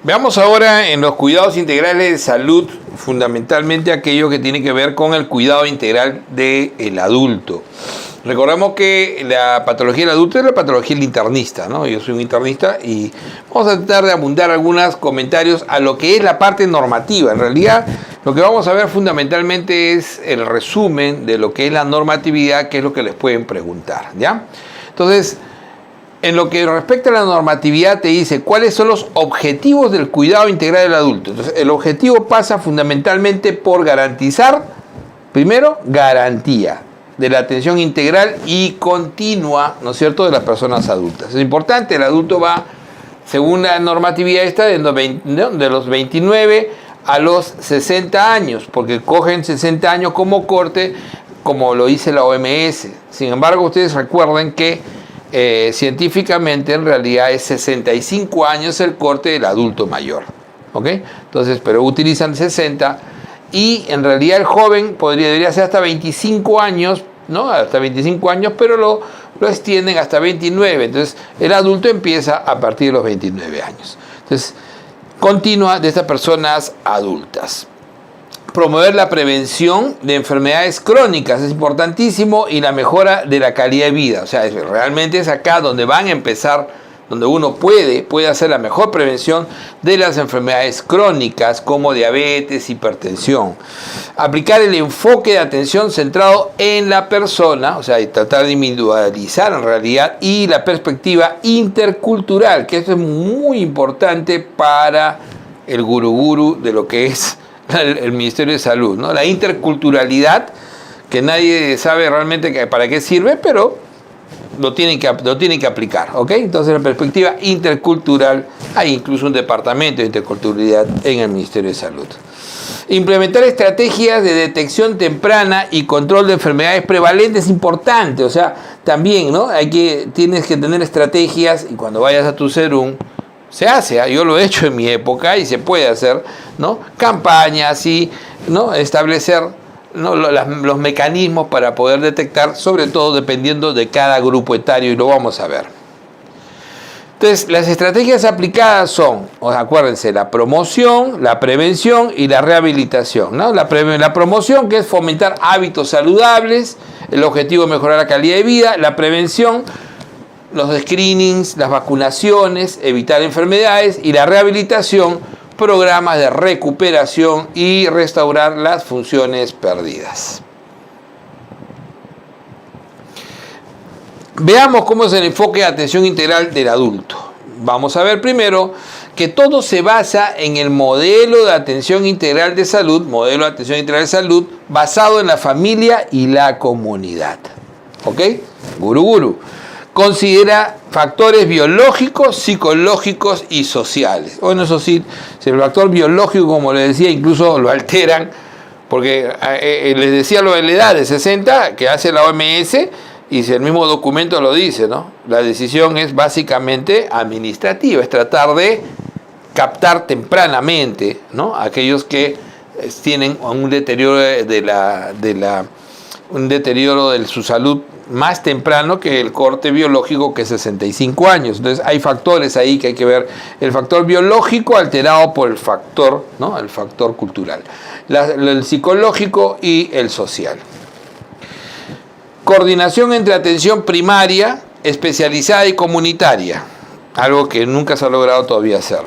Veamos ahora en los cuidados integrales de salud, fundamentalmente aquello que tiene que ver con el cuidado integral del adulto. Recordemos que la patología del adulto es la patología del internista, ¿no? Yo soy un internista y vamos a tratar de abundar algunos comentarios a lo que es la parte normativa. En realidad, lo que vamos a ver fundamentalmente es el resumen de lo que es la normatividad, que es lo que les pueden preguntar, ¿ya? Entonces, en lo que respecta a la normatividad te dice cuáles son los objetivos del cuidado integral del adulto. Entonces, el objetivo pasa fundamentalmente por garantizar, primero, garantía de la atención integral y continua, ¿no es cierto?, de las personas adultas. Es importante, el adulto va, según la normatividad esta, de los 29 a los 60 años, porque cogen 60 años como corte, como lo dice la OMS. Sin embargo, ustedes recuerden que científicamente en realidad es 65 años el corte del adulto mayor, ¿ok? Entonces, pero utilizan 60 y en realidad el joven debería ser hasta 25 años, ¿no? Hasta 25 años, pero lo extienden hasta 29. Entonces, el adulto empieza a partir de los 29 años. Entonces, continua de estas personas adultas. Promover la prevención de enfermedades crónicas es importantísimo y la mejora de la calidad de vida. O sea, realmente es acá donde van a empezar, donde uno puede hacer la mejor prevención de las enfermedades crónicas como diabetes, hipertensión. Aplicar el enfoque de atención centrado en la persona, o sea, y tratar de individualizar en realidad, y la perspectiva intercultural, que esto es muy importante para el gurú de lo que es el Ministerio de Salud, ¿no? La interculturalidad, que nadie sabe realmente para qué sirve, pero lo tienen que aplicar, ¿ok? Entonces, la perspectiva intercultural, hay incluso un departamento de interculturalidad en el Ministerio de Salud. Implementar estrategias de detección temprana y control de enfermedades prevalentes es importante, o sea, también, ¿no? Tienes que tener estrategias y cuando vayas a tu serum, se hace, yo lo he hecho en mi época y se puede hacer, ¿no? Campañas y, ¿no?, establecer, ¿no?, los mecanismos para poder detectar, sobre todo dependiendo de cada grupo etario, y lo vamos a ver. Entonces, las estrategias aplicadas son, acuérdense, la promoción, la prevención y la rehabilitación, ¿no? La promoción, que es fomentar hábitos saludables, el objetivo es mejorar la calidad de vida. La prevención, los screenings, las vacunaciones, evitar enfermedades, y la rehabilitación, programas de recuperación y restaurar las funciones perdidas. Veamos cómo es el enfoque de atención integral del adulto. Vamos a ver primero que todo se basa en el modelo de atención integral de salud, basado en la familia y la comunidad. ¿Ok? Gurú. Considera factores biológicos, psicológicos y sociales. Bueno, eso sí, si el factor biológico, como les decía, incluso lo alteran, porque les decía lo de la edad de 60 que hace la OMS, y si el mismo documento lo dice, ¿no? La decisión es básicamente administrativa, es tratar de captar tempranamente, ¿no?, aquellos que tienen un deterioro de su salud más temprano que el corte biológico, que es 65 años. Entonces hay factores ahí que hay que ver. El factor biológico alterado por el factor, ¿no?, el factor cultural, el psicológico y el social. Coordinación entre atención primaria, especializada y comunitaria, algo que nunca se ha logrado todavía hacer.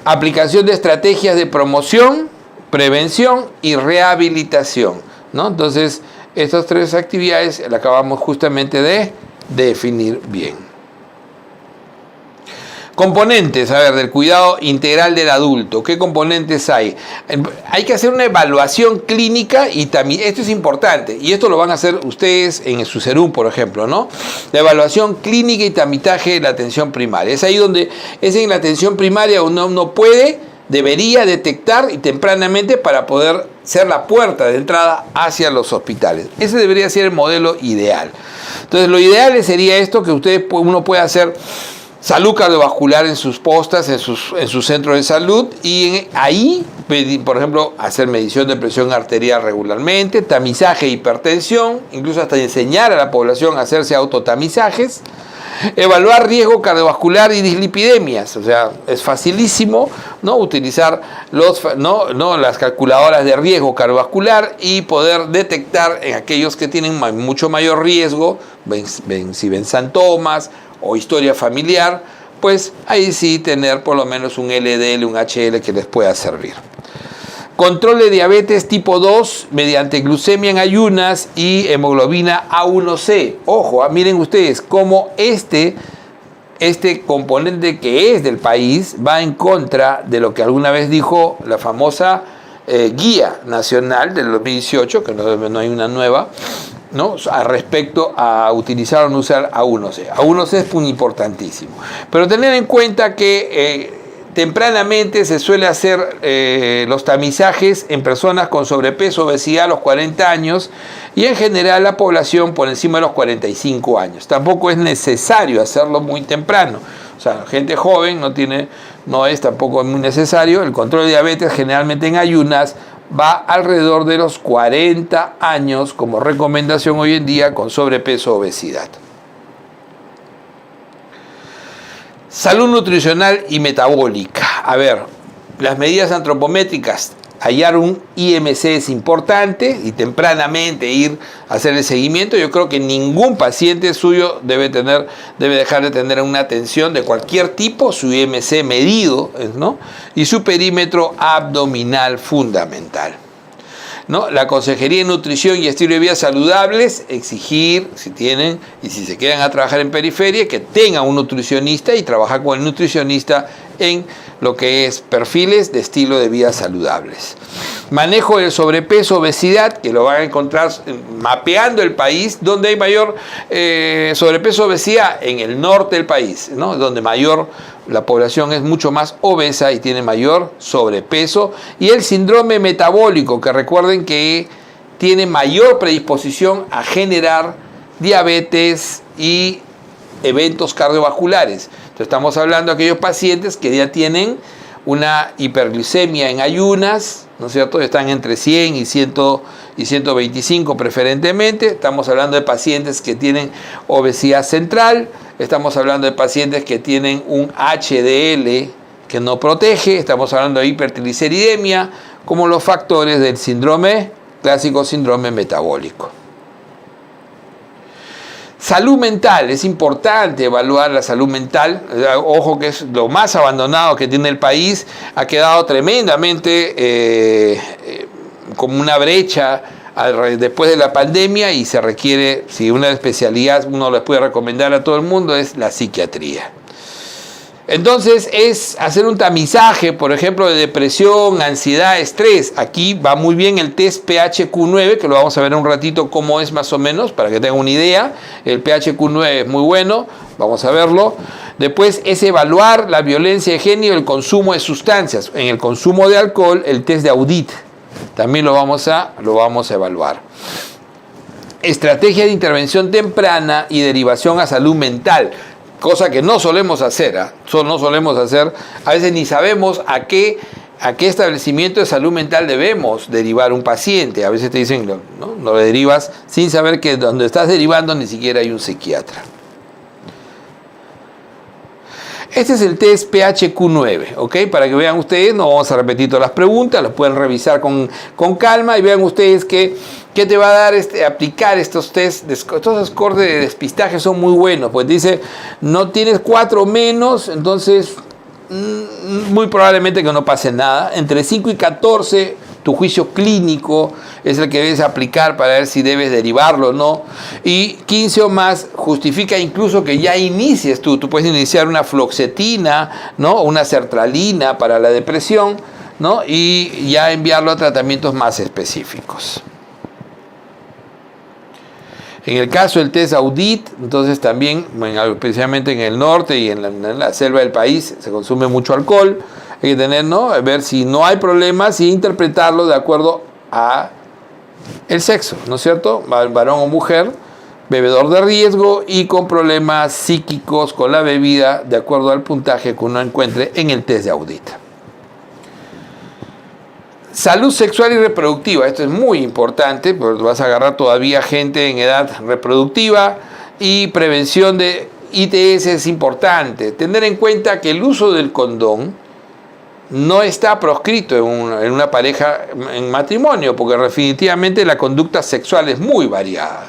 Aplicación de estrategias de promoción, prevención y rehabilitación, ¿no? Entonces, estas tres actividades las acabamos justamente de definir bien. Componentes, del cuidado integral del adulto. ¿Qué componentes hay? Hay que hacer una evaluación clínica y también, esto es importante, y esto lo van a hacer ustedes en su serum, por ejemplo, ¿no? La evaluación clínica y tamizaje de la atención primaria. Es ahí donde, es en la atención primaria uno debería detectar y tempranamente para poder ser la puerta de entrada hacia los hospitales. Ese debería ser el modelo ideal. Entonces, lo ideal sería esto, que uno puede hacer salud cardiovascular en sus postas, en sus centros de salud, y ahí, por ejemplo, hacer medición de presión arterial regularmente, tamizaje de hipertensión, incluso hasta enseñar a la población a hacerse autotamizajes, Evaluar riesgo cardiovascular y dislipidemias, o sea, es facilísimo, ¿no? Utilizar las calculadoras de riesgo cardiovascular y poder detectar en aquellos que tienen mucho mayor riesgo, si ven síntomas o historia familiar, pues ahí sí tener por lo menos un LDL, un HL que les pueda servir. Control de diabetes tipo 2 mediante glucemia en ayunas y hemoglobina A1C. Ojo, miren ustedes cómo este componente que es del país va en contra de lo que alguna vez dijo la famosa Guía Nacional del 2018, que no hay una nueva, ¿no? Respecto a utilizar o no usar A1C. A1C es muy importantísimo. Pero tener en cuenta que tempranamente se suele hacer los tamizajes en personas con sobrepeso, obesidad a los 40 años y en general la población por encima de los 45 años. Tampoco es necesario hacerlo muy temprano. O sea, gente joven no es tampoco muy necesario. El control de diabetes generalmente en ayunas va alrededor de los 40 años como recomendación hoy en día con sobrepeso o obesidad. Salud nutricional y metabólica. A ver, las medidas antropométricas, hallar un IMC es importante y tempranamente ir a hacer el seguimiento. Yo creo que ningún paciente suyo debe dejar de tener una atención de cualquier tipo, su IMC medido, ¿no? Y su perímetro abdominal fundamental, ¿no? La Consejería de Nutrición y Estilo de Vida Saludables, exigir, si tienen y si se quedan a trabajar en periferia, que tengan un nutricionista y trabajar con el nutricionista en lo que es perfiles de estilo de vida saludables. Manejo del sobrepeso, obesidad, que lo van a encontrar mapeando el país, donde hay mayor sobrepeso, obesidad, en el norte del país, ¿no? Donde la población es mucho más obesa y tiene mayor sobrepeso. Y el síndrome metabólico, que recuerden que tiene mayor predisposición a generar diabetes y eventos cardiovasculares. Entonces estamos hablando de aquellos pacientes que ya tienen una hiperglicemia en ayunas, ¿no es cierto? Están entre 100 y 125 preferentemente. Estamos hablando de pacientes que tienen obesidad central. Estamos hablando de pacientes que tienen un HDL que no protege. Estamos hablando de hipertrigliceridemia como los factores del clásico síndrome metabólico. Salud mental, es importante evaluar la salud mental. Ojo que es lo más abandonado que tiene el país, ha quedado tremendamente como una brecha después de la pandemia y se requiere, si una especialidad uno les puede recomendar a todo el mundo, es la psiquiatría. Entonces es hacer un tamizaje, por ejemplo, de depresión, ansiedad, estrés. Aquí va muy bien el test PHQ-9, que lo vamos a ver en un ratito cómo es más o menos, para que tengan una idea. El PHQ-9 es muy bueno, vamos a verlo. Después es evaluar la violencia de género y el consumo de sustancias. En el consumo de alcohol, el test de Audit, también lo vamos a evaluar. Estrategia de intervención temprana y derivación a salud mental. Cosa que no solemos hacer, a veces ni sabemos a qué establecimiento de salud mental debemos derivar un paciente. A veces te dicen, ¿no? Lo derivas sin saber que donde estás derivando ni siquiera hay un psiquiatra. Este es el test PHQ-9, ¿ok? Para que vean ustedes, no vamos a repetir todas las preguntas, los pueden revisar con calma y vean ustedes qué te va a dar aplicar estos test. Estos scores de despistaje son muy buenos, pues dice, no tienes 4 o menos, entonces muy probablemente que no pase nada. Entre 5 y 14, tu juicio clínico es el que debes aplicar para ver si debes derivarlo o no. Y 15 o más justifica incluso que ya inicies tú puedes iniciar una fluoxetina, ¿no? Una sertralina para la depresión, ¿no? Y ya enviarlo a tratamientos más específicos. En el caso del test Audit, entonces también, especialmente en el norte y en la selva del país, se consume mucho alcohol. Hay que tener, ¿no? Ver si no hay problemas y interpretarlo de acuerdo a el sexo, ¿no es cierto? Varón o mujer, bebedor de riesgo y con problemas psíquicos con la bebida, de acuerdo al puntaje que uno encuentre en el test de Audit. Salud sexual y reproductiva, esto es muy importante, porque vas a agarrar todavía gente en edad reproductiva y prevención de ITS es importante. Tener en cuenta que el uso del condón no está proscrito en una pareja en matrimonio, porque definitivamente la conducta sexual es muy variada.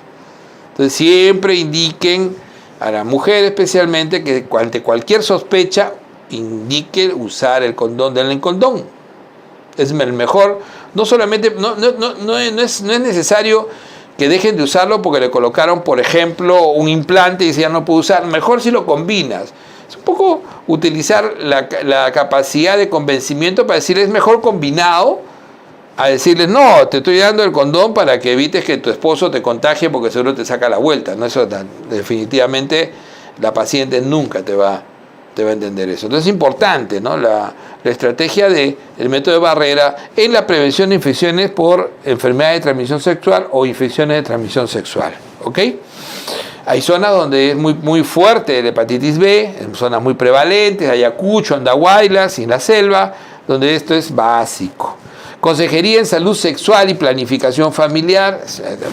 Entonces siempre indiquen a la mujer especialmente que ante cualquier sospecha indique usar el condón, denle el condón. Es el mejor. No solamente, no es necesario que dejen de usarlo porque le colocaron, por ejemplo, un implante y ya no puede usar. Mejor si lo combinas. Es un poco utilizar la capacidad de convencimiento para decirles es mejor combinado a decirles no, te estoy dando el condón para que evites que tu esposo te contagie porque seguro te saca la vuelta. No, eso definitivamente la paciente nunca te va a entender eso. Entonces es importante, ¿no? La estrategia del método de barrera en la prevención de infecciones por enfermedades de transmisión sexual o infecciones de transmisión sexual. ¿Ok? Hay zonas donde es muy fuerte la hepatitis B, en zonas muy prevalentes, Ayacucho, Andahuaylas y en la selva, donde esto es básico. Consejería en salud sexual y planificación familiar,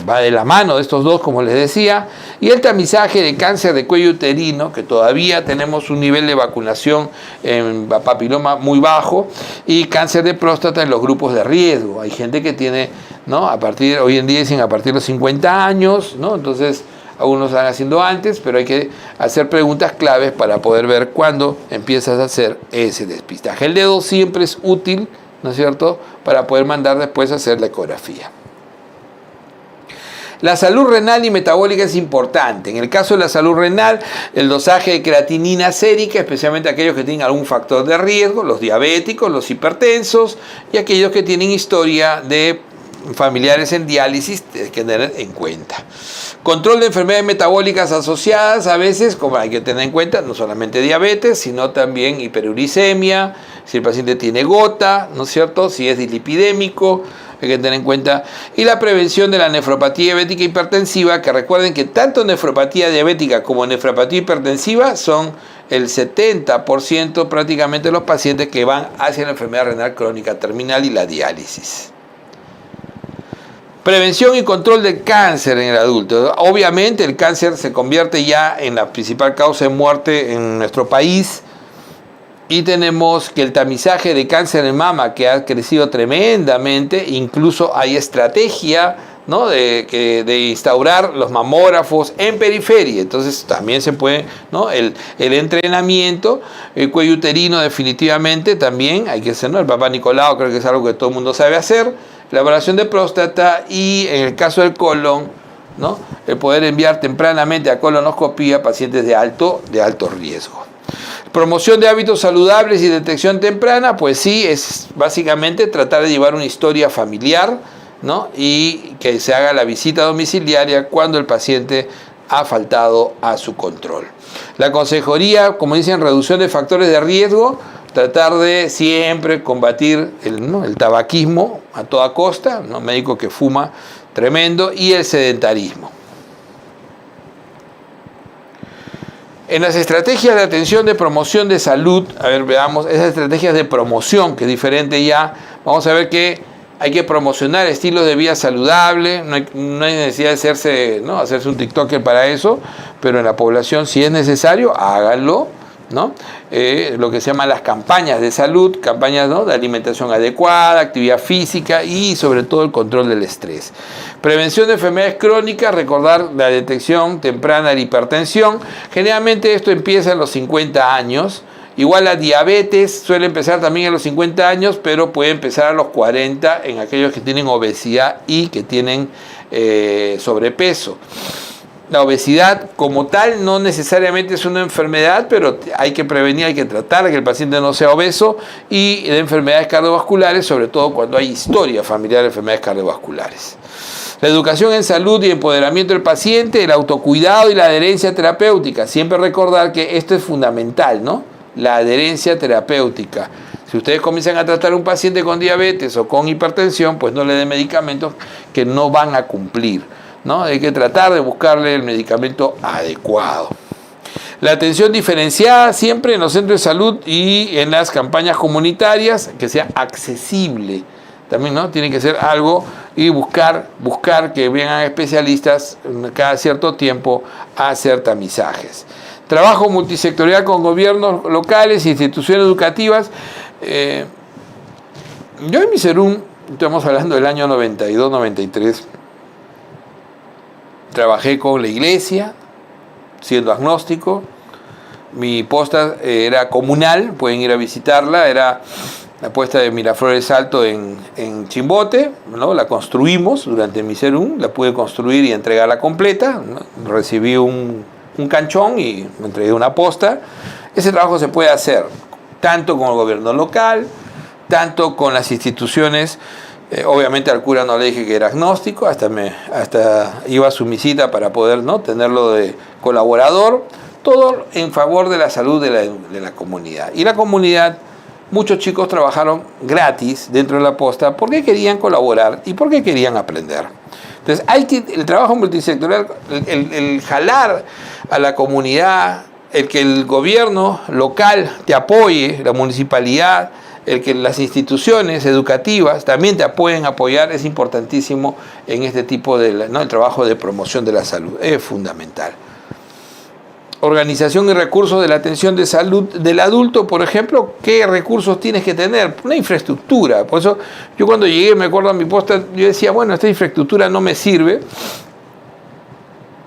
va de la mano de estos dos, como les decía, y el tamizaje de cáncer de cuello uterino, que todavía tenemos un nivel de vacunación en papiloma muy bajo, y cáncer de próstata en los grupos de riesgo. Hay gente que tiene, ¿no? Hoy en día dicen a partir de los 50 años, ¿no? Entonces, algunos están haciendo antes, pero hay que hacer preguntas claves para poder ver cuándo empiezas a hacer ese despistaje. El dedo siempre es útil, ¿no es cierto?, para poder mandar después a hacer la ecografía. La salud renal y metabólica es importante. En el caso de la salud renal, el dosaje de creatinina sérica, especialmente aquellos que tienen algún factor de riesgo, los diabéticos, los hipertensos y aquellos que tienen historia de familiares en diálisis, hay que tener en cuenta. Control de enfermedades metabólicas asociadas, a veces, como hay que tener en cuenta, no solamente diabetes, sino también hiperuricemia, si el paciente tiene gota, ¿no es cierto?, si es dislipidémico, hay que tener en cuenta. Y la prevención de la nefropatía diabética hipertensiva, que recuerden que tanto nefropatía diabética como nefropatía hipertensiva son el 70% prácticamente de los pacientes que van hacia la enfermedad renal crónica terminal y la diálisis. Prevención y control del cáncer en el adulto. Obviamente el cáncer se convierte ya en la principal causa de muerte en nuestro país y tenemos que el tamizaje de cáncer en mama que ha crecido tremendamente, incluso hay estrategia, ¿no?, de instaurar los mamógrafos en periferia, entonces también se puede, ¿no?, el entrenamiento, el cuello uterino definitivamente también hay que hacer, ¿no?, el papá Nicolau creo que es algo que todo el mundo sabe hacer, la evaluación de próstata y en el caso del colon, ¿no?, el poder enviar tempranamente a colonoscopía a pacientes de alto riesgo. Promoción de hábitos saludables y detección temprana, pues sí, es básicamente tratar de llevar una historia familiar, ¿no?, y que se haga la visita domiciliaria cuando el paciente ha faltado a su control. La consejería, como dicen, reducción de factores de riesgo, tratar de siempre combatir el tabaquismo a toda costa, ¿no?, médico que fuma tremendo, y el sedentarismo. En las estrategias de atención de promoción de salud, a ver, veamos, esas estrategias de promoción, que es diferente ya, vamos a ver que hay que promocionar estilos de vida saludable, no hay necesidad de hacerse un TikToker para eso, pero en la población, si es necesario, háganlo, ¿no? Lo que se llaman las campañas de salud, campañas, ¿no?, de alimentación adecuada, actividad física y sobre todo el control del estrés. Prevención de enfermedades crónicas, recordar la detección temprana de la hipertensión. Generalmente esto empieza a los 50 años. Igual la diabetes suele empezar también a los 50 años, pero puede empezar a los 40 en aquellos que tienen obesidad y que tienen sobrepeso. La obesidad como tal no necesariamente es una enfermedad, pero hay que prevenir, hay que tratar de que el paciente no sea obeso, y de enfermedades cardiovasculares, sobre todo cuando hay historia familiar de enfermedades cardiovasculares. La educación en salud y empoderamiento del paciente, el autocuidado y la adherencia terapéutica. Siempre recordar que esto es fundamental, ¿no?, la adherencia terapéutica. Si ustedes comienzan a tratar a un paciente con diabetes o con hipertensión, pues no le den medicamentos que no van a cumplir, ¿no? Hay que tratar de buscarle el medicamento adecuado. La atención diferenciada siempre en los centros de salud y en las campañas comunitarias, que sea accesible. También, ¿no?, tiene que ser algo y buscar que vengan especialistas cada cierto tiempo a hacer tamizajes. Trabajo multisectorial con gobiernos locales e instituciones educativas. Yo en Miserum, estamos hablando del año 92-93, trabajé con la iglesia, siendo agnóstico. Mi posta era comunal, pueden ir a visitarla, era la puesta de Miraflores Alto en Chimbote, ¿no? La construimos durante Miserum, la pude construir y entregarla completa, ¿no? Recibí un canchón y me entregué una posta. Ese trabajo se puede hacer tanto con el gobierno local, tanto con las instituciones. Obviamente al cura no le dije que era agnóstico, hasta iba a su misita para poder, ¿no?, tenerlo de colaborador. Todo en favor de la salud de la comunidad. Y la comunidad, muchos chicos trabajaron gratis dentro de la posta porque querían colaborar y porque querían aprender. Entonces, el trabajo multisectorial, el jalar a la comunidad, el que el gobierno local te apoye, la municipalidad, el que las instituciones educativas también te apoyen, apoyar, es importantísimo en este tipo de, ¿no?, el trabajo de promoción de la salud. Es fundamental. Organización y recursos de la atención de salud del adulto, por ejemplo, ¿qué recursos tienes que tener? Una infraestructura. Por eso yo cuando llegué, me acuerdo a mi posta, yo decía, bueno, esta infraestructura no me sirve.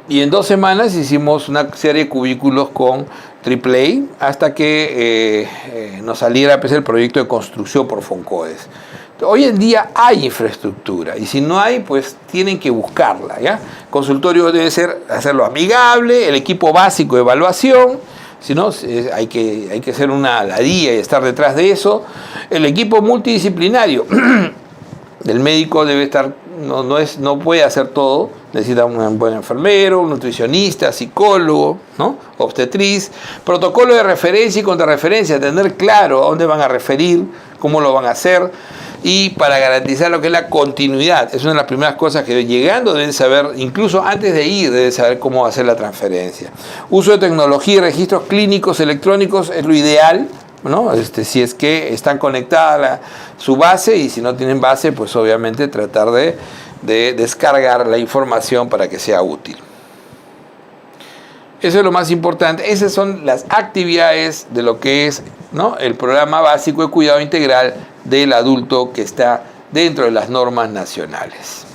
Y en 2 semanas hicimos una serie de cubículos con AAA hasta que nos saliera, pues, el proyecto de construcción por Foncodes. Hoy en día hay infraestructura y si no hay, pues tienen que buscarla, ¿ya? Consultorio debe hacerlo amigable, el equipo básico de evaluación, si no, hay que hacer una aladía y estar detrás de eso. El equipo multidisciplinario, el médico debe estar, no puede hacer todo, necesita un buen enfermero, un nutricionista, psicólogo, ¿no?, obstetriz, protocolo de referencia y contrarreferencia, tener claro a dónde van a referir, cómo lo van a hacer. Y para garantizar lo que es la continuidad, es una de las primeras cosas que llegando deben saber, incluso antes de ir, deben saber cómo hacer la transferencia. Uso de tecnología y registros clínicos electrónicos es lo ideal, ¿no? Si es que están conectadas su base, y si no tienen base, pues obviamente tratar de descargar la información para que sea útil. Eso es lo más importante. Esas son las actividades de lo que es, ¿no?, el programa básico de cuidado integral del adulto que está dentro de las normas nacionales.